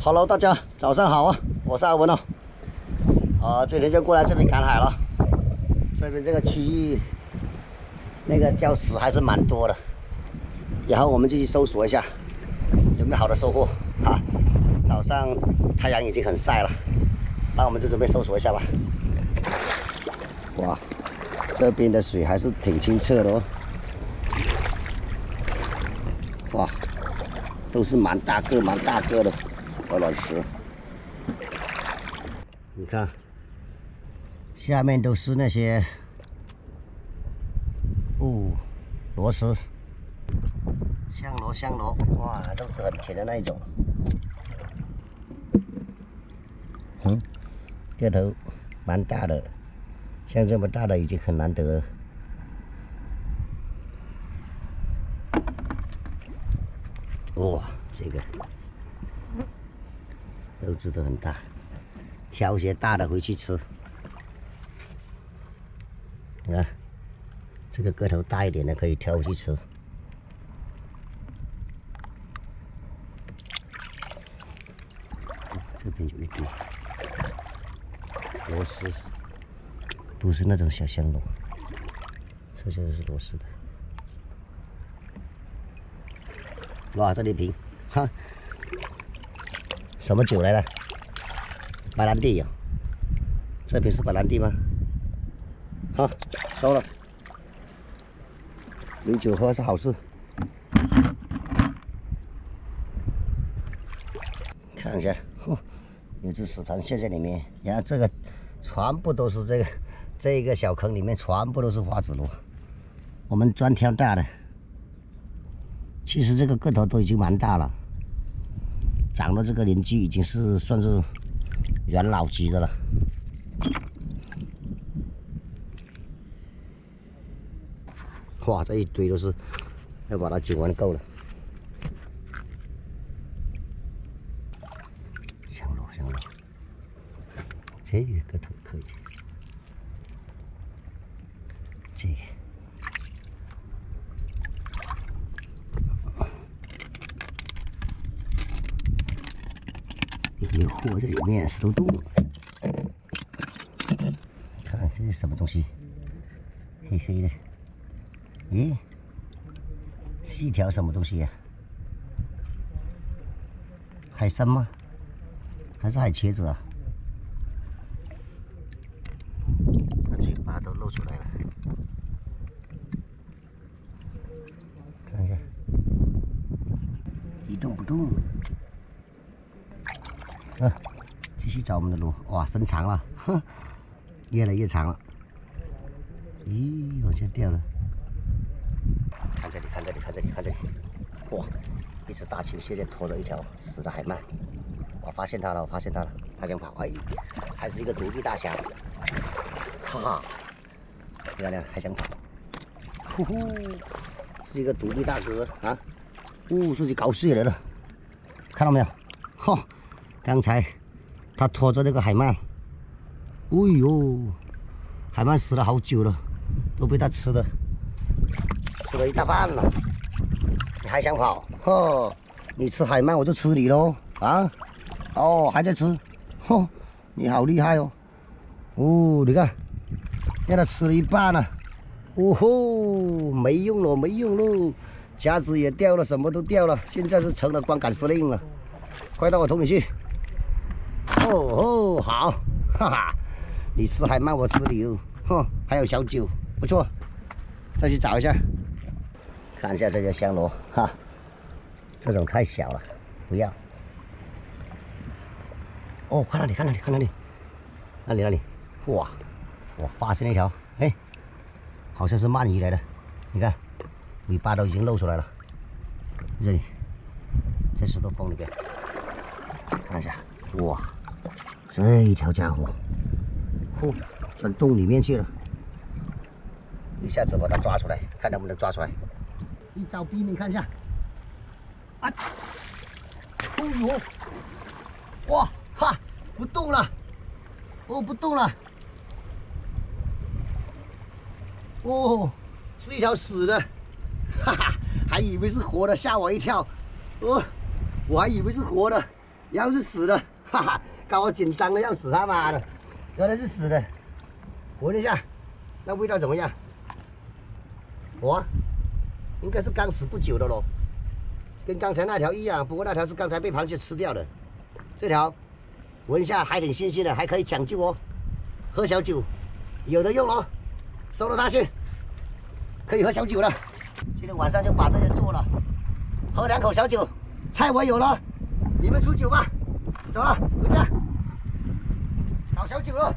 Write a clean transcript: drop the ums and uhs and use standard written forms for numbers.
Hello， 大家早上好啊，我是阿文哦。今天就过来这边赶海了。这边这个区域那个礁石还是蛮多的，然后我们就去搜索一下有没有好的收获啊。早上太阳已经很晒了，那我们就准备搜索一下吧。哇，这边的水还是挺清澈的哦。哇，都是蛮大个的鹅卵石。你看，下面都是那些螺丝，香螺，哇，都是很甜的那一种。个头蛮大的，像这么大的已经很难得了。哇，这个肉质都很大，挑些大的回去吃。你看，这个个头大一点的可以挑回去吃。这边有一堆螺丝，都是那种小香螺，这些都是螺丝的。哇，这里瓶，哈，什么酒来的？白兰地呀、这瓶是白兰地吗？好，收了。有酒喝是好事。看一下，有只死螃蟹在里面。然后这个全部都是这一个小坑里面全部都是花籽螺。我们专挑大的。其实这个个头都已经蛮大了，长的这个年纪已经是算是元老级的了。哇，这一堆都是要把它捡完够了。香螺，这个个头可以，这个。有货在里面，石头洞。看这是什么东西？黑黑的。咦，是一条什么东西呀、海参吗？还是海茄子啊？它嘴巴都露出来了。看一下，一动不动。继续找我们的螺，哇，伸长了，越来越长了。咦，往下掉了。看这里，哇，一只大青蟹在拖着一条死的海鳗。我发现它了，它想跑，哎，还是一个独臂大侠，哈哈，漂亮，还想跑，呼呼，是一个独臂大哥啊，出去搞水来了，看到没有？哈。刚才他拖着那个海鳗，哎呦，海鳗死了好久了，都被他吃了一大半了。你还想跑？呵，你吃海鳗我就吃你喽啊！哦，还在吃，呵，你好厉害哦！哦，你看，让他吃了一半了，哦吼，没用喽，夹子也掉了，什么都掉了，现在是成了光杆司令了，快到我桶里去。哦，好，哈哈，你吃海鳗，我吃你哦，哼，还有小酒，不错，再去找一下，看一下这个香螺，哈，这种太小了，不要。哦，看那里，哇，我发现了一条，哎，好像是鳗鱼来的，你看，尾巴都已经露出来了，这里，在石头缝里边，看一下，哇。这一条家伙，钻洞里面去了，一下子把它抓出来，看能不能抓出来。一招毙命，看一下，啊，哎呦，哇哈，不动了，不动了，是一条死的，哈哈，还以为是活的，吓我一跳，我还以为是活的。羊是死的，哈哈，搞我紧张的要死，他妈的，原来是死的。闻一下，那味道怎么样？哇，应该是刚死不久的咯，跟刚才那条一样，不过那条是刚才被螃蟹吃掉的，这条闻一下还挺新鲜的，还可以抢救哦，喝小酒有的用哦，收了它去，可以喝小酒了。今天晚上就把这些做了，喝2口小酒，菜我有了，你们出酒吧，走了，回家搞小酒了。